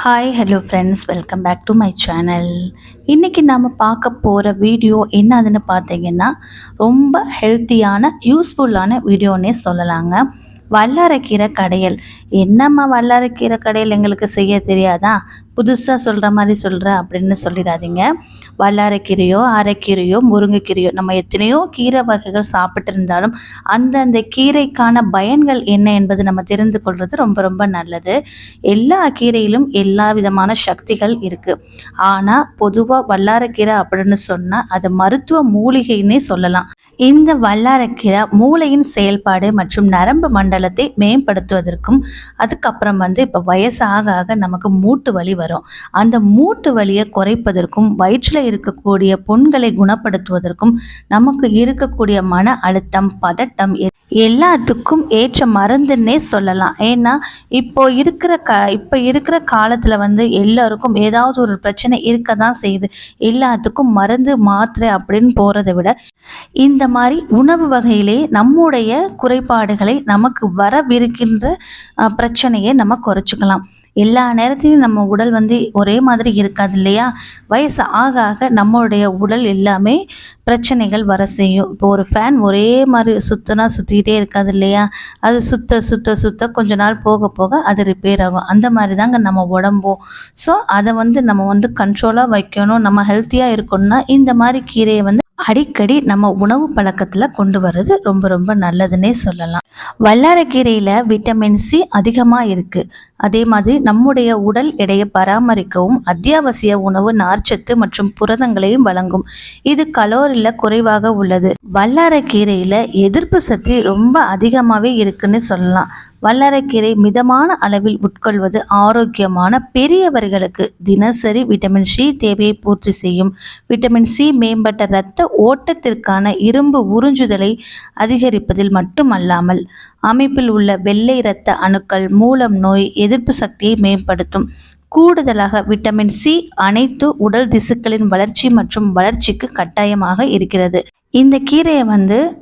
Hi hello friends, welcome back to my channel. இன்றைக்கி நாம் பார்க்க போகிற வீடியோ என்னதுன்னு பார்த்தீங்கன்னா, ரொம்ப ஹெல்த்தியான யூஸ்ஃபுல்லான வீடியோன்னே சொல்லலாங்க. வல்லாரைக்கீரை கடையல். என்னம்மா வல்லாரைக்கீரை கடையல் எங்களுக்கு செய்ய தெரியாதா, புதுசாக சொல்கிற மாதிரி சொல்கிற அப்படின்னு சொல்லிடாதீங்க. வல்லாரைக்கீரையோ அரைக்கீரையோ முருங்கைக்கீரையோ நம்ம எத்தனையோ கீரை வகைகள் சாப்பிட்டு இருந்தாலும் அந்தந்த கீரைக்கான பயன்கள் என்ன என்பது நம்ம தெரிந்து கொள்வது ரொம்ப ரொம்ப நல்லது. எல்லா கீரையிலும் எல்லா விதமான சக்திகள் இருக்குது. ஆனால் பொதுவாக வல்லாரைக்கீரை அப்படின்னு சொன்னால் அது மருத்துவ மூலிகைன்னே சொல்லலாம். இந்த வல்லாரைக்கீரை மூளையின் செயல்பாடு மற்றும் நரம்பு மண்டலத்தை மேம்படுத்துவதற்கும், அதுக்கப்புறம் இப்போ வயசு ஆக ஆக நமக்கு மூட்டு வலி வரும். அந்த மூட்டு வலியை குறைப்பதற்கும், வயிற்றில் இருக்கக்கூடிய புண்களை குணப்படுத்துவதற்கும், நமக்கு இருக்கக்கூடிய மன அழுத்தம், பதட்டம் எல்லாத்துக்கும் ஏற்ற மருந்துன்னே சொல்லலாம். ஏன்னா இப்போ இருக்கிற காலத்தில் எல்லாருக்கும் ஏதாவது ஒரு பிரச்சனை இருக்க தான் செய்யுது. எல்லாத்துக்கும் மருந்து மாத்திரை அப்படின்னு போகிறத விட இந்த மாதிரி உணவு வகையிலே நம்முடைய குறைபாடுகளை, நமக்கு வரவிருக்கின்ற பிரச்சனையை நம்ம குறைச்சிக்கலாம். எல்லா நேரத்திலும் நம்ம உடல் ஒரே மாதிரி இருக்காது இல்லையா? வயசு ஆக ஆக நம்மளுடைய உடல் எல்லாமே பிரச்சனைகள் வர செய்யும். இப்போ ஒரு ஃபேன் ஒரே மாதிரி சுற்றிக்கிட்டே இருக்காது இல்லையா? அது சுத்த சுத்த சுத்த கொஞ்ச நாள் போக போக அது ரிப்பேர் ஆகும். அந்த மாதிரி தாங்க நம்ம உடம்பும். ஸோ அதை நம்ம கண்ட்ரோலாக வைக்கணும். நம்ம ஹெல்த்தியாக இருக்கணும்னா இந்த மாதிரி கீரையை அடிக்கடி நம்ம உணவு பழக்கத்தில் கொண்டு வர்றது ரொம்ப ரொம்ப நல்லதுன்னே சொல்லலாம். வல்லாரைக்கீரையில் விட்டமின் சி அதிகமாக இருக்குது. அதே மாதிரி நம்முடைய உடல் எடையை பராமரிக்கவும் அத்தியாவசிய உணவு நார்ச்சத்து மற்றும் புரதங்களையும் வழங்கும். இது கலோரியில் குறைவாக உள்ளது. வல்லாரைக்கீரையில் எதிர்ப்பு சக்தி ரொம்ப அதிகமாகவே இருக்குன்னு சொல்லலாம். வல்லாரைக்கீரை மிதமான அளவில் உட்கொள்வது ஆரோக்கியமான பெரியவர்களுக்கு தினசரி விட்டமின் சி தேவையை பூர்த்தி செய்யும். விட்டமின் சி மேம்பட்ட இரத்த ஓட்டத்திற்கான இரும்பு உறிஞ்சுதலை அதிகரிப்பதில் மட்டுமல்லாமல் அமைப்பில் உள்ள வெள்ளை இரத்த அணுக்கள், மூலம் நோய் எதிர்ப்பு சக்தியை மேம்படுத்தும். கூடுதலாக விட்டமின் சி அனைத்து உடல் திசுக்களின் வளர்ச்சி மற்றும் வளர்ச்சிக்கு கட்டாயமாக இருக்கிறது. இந்த கீரையை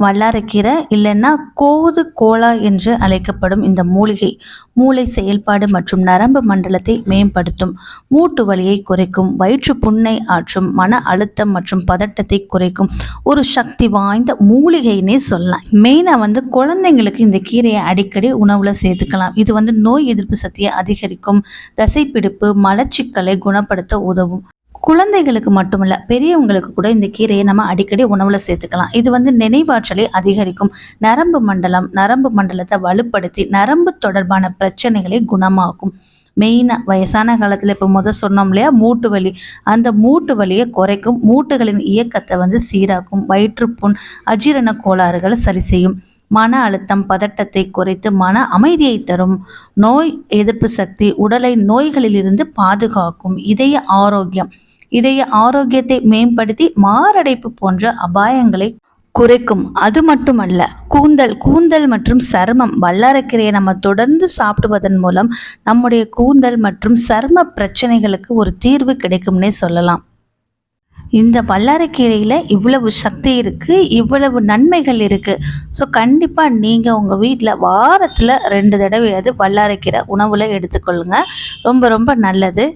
வல்லாரைக்கீரை இல்லைன்னா கோது கோலா என்று அழைக்கப்படும் இந்த மூலிகை மூளை செயல்பாடு மற்றும் நரம்பு மண்டலத்தை மேம்படுத்தும், மூட்டு வலியை குறைக்கும், வயிற்று புண்ணை ஆற்றும், மன அழுத்தம் மற்றும் பதட்டத்தை குறைக்கும் ஒரு சக்தி வாய்ந்த மூலிகைன்னே சொல்லலாம். மெயினாக குழந்தைங்களுக்கு இந்த கீரையை அடிக்கடி உணவில் சேர்த்துக்கலாம். இது நோய் எதிர்ப்பு சக்தியை அதிகரிக்கும், தசைப்பிடிப்பு, மலச்சிக்கலை குணப்படுத்த உதவும். குழந்தைகளுக்கு மட்டுமல்ல, பெரியவங்களுக்கு கூட இந்த கீரையை நம்ம அடிக்கடி உணவில் சேர்த்துக்கலாம். இது நினைவாற்றலை அதிகரிக்கும், நரம்பு மண்டலத்தை வலுப்படுத்தி நரம்பு தொடர்பான பிரச்சனைகளை குணமாக்கும். மெயினாக வயசான காலத்தில் இப்போ சொன்னோம் இல்லையா, மூட்டு வலி, அந்த மூட்டு வலியை குறைக்கும், மூட்டுகளின் இயக்கத்தை சீராக்கும், வயிற்றுப்புண், அஜீரண கோளாறுகளை சரி செய்யும், மன அழுத்தம் பதட்டத்தை குறைத்து மன அமைதியை தரும், நோய் எதிர்ப்பு சக்தி, உடலை நோய்களிலிருந்து பாதுகாக்கும், இதய ஆரோக்கியத்தை மேம்படுத்தி மாரடைப்பு போன்ற அபாயங்களை குறைக்கும். அது மட்டுமல்ல, கூந்தல் மற்றும் சருமம். வல்லாரைக்கீரையை நம்ம தொடர்ந்து சாப்பிடுவதன் மூலம் நம்முடைய கூந்தல் மற்றும் சரும பிரச்சனைகளுக்கு ஒரு தீர்வு கிடைக்கும்னே சொல்லலாம். இந்த வல்லாரைக்கீரையில் இவ்வளவு சக்தி இருக்குது, இவ்வளவு நன்மைகள் இருக்குது. ஸோ கண்டிப்பாக நீங்கள் உங்கள் வீட்டில் வாரத்தில் 2 தடவையாவது வல்லாரைக்கீரை உணவில் எடுத்துக்கொள்ளுங்கள். ரொம்ப ரொம்ப நல்லது.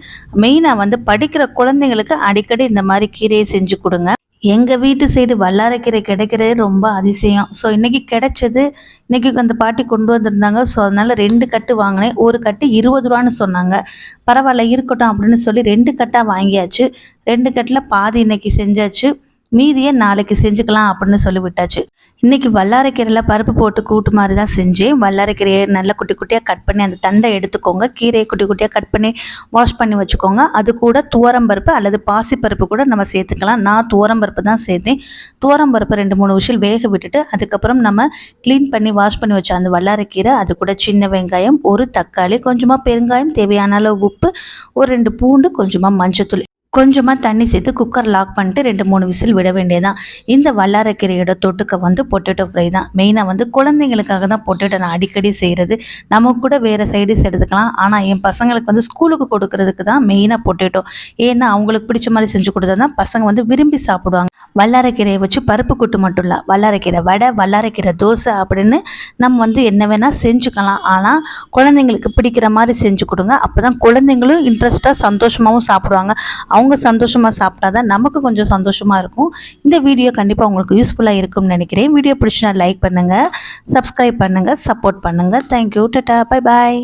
மெயினாக படிக்கிற குழந்தைங்களுக்கு அடிக்கடி இந்த மாதிரி கீரையை செஞ்சு கொடுங்க. எங்கள் வீட்டு சைடு வல்லாரைக்கீரை கிடைக்கிறதே ரொம்ப அதிசயம். ஸோ இன்றைக்கி கிடைச்சது. இன்றைக்கி அந்த பாட்டி கொண்டு வந்திருந்தாங்க. ஸோ அதனால் 2 கட்டு வாங்கினேன். ஒரு கட்டு 20 ரூபான்னு சொன்னாங்க. பரவாயில்ல இருக்கட்டும் அப்படின்னு சொல்லி 2 கட்டாக வாங்கியாச்சு. 2 கட்டில் பாதி இன்றைக்கி செஞ்சாச்சு, மீதியை நாளைக்கு செஞ்சுக்கலாம் அப்படின்னு சொல்லி விட்டாச்சு. இன்றைக்கி வல்லாரைக்கீரையில் பருப்பு போட்டு கூட்டு மாதிரி தான் செஞ்சேன். வல்லாரைக்கீரையை நல்லா குட்டி குட்டியாக கட் பண்ணி அந்த தண்டை எடுத்துக்கோங்க. கீரையை குட்டி குட்டியாக கட் பண்ணி வாஷ் பண்ணி வச்சுக்கோங்க. அது கூட துவரம்பருப்பு அல்லது பாசிப்பருப்பு கூட நம்ம சேர்த்துக்கலாம். நான் துவரம்பருப்பு தான் சேர்த்தேன். துவரம்பருப்பு 2-3 விசில் வேக விட்டுட்டு அதுக்கப்புறம் நம்ம க்ளீன் பண்ணி வாஷ் பண்ணி வச்ச அந்த வல்லாரைக்கீரை, அது கூட சின்ன வெங்காயம், ஒரு தக்காளி, கொஞ்சமாக பெருங்காயம், தேவையான அளவு உப்பு, ஒரு 2 பூண்டு, கொஞ்சமாக மஞ்சத்தூள் கொஞ்சமாக தண்ணி சேர்த்து குக்கர் லாக் பண்ணிட்டு 2-3 விசில் விட வேண்டியதான். இந்த வல்லாரக்கீரையோட தொட்டுக்க வந்து பொட்டேட்டோ ஃப்ரை தான். மெயினாக வந்து குழந்தைங்களுக்காக தான் பொட்டேட்டோ நான் அடிக்கடி செய்கிறது. நம்ம கூட வேறு சைடிஸ் எடுத்துக்கலாம். ஆனால் என் பசங்களுக்கு வந்து ஸ்கூலுக்கு கொடுக்கறதுக்கு தான் மெயினாக பொட்டேட்டோ. ஏன்னா அவங்களுக்கு பிடிச்ச மாதிரி செஞ்சு கொடுத்தா தான் பசங்க வந்து விரும்பி சாப்பிடுவாங்க. வல்லாரக்கீரையை வச்சு பருப்பு கூட்டு மட்டும் இல்லை, வல்லாரக்கீரை வடை, வல்லாரக்கீரை தோசை அப்படின்னு நம்ம வந்து என்ன வேணால் செஞ்சுக்கலாம். ஆனால் குழந்தைங்களுக்கு பிடிக்கிற மாதிரி செஞ்சு கொடுங்க. அப்போ தான் குழந்தைங்களும் இன்ட்ரெஸ்ட்டாக சந்தோஷமாகவும் சாப்பிடுவாங்க. அவங்க சந்தோஷமாக சாப்பிட்டா தான் நமக்கு கொஞ்சம் சந்தோஷமாக இருக்கும். இந்த வீடியோ கண்டிப்பாக உங்களுக்கு யூஸ்ஃபுல்லாக இருக்கும்னு நினைக்கிறேன். வீடியோ பிடிச்சினா லைக் பண்ணுங்கள், சப்ஸ்கிரைப் பண்ணுங்கள், சப்போர்ட் பண்ணுங்கள். தேங்க்யூ. Tata, bye bye.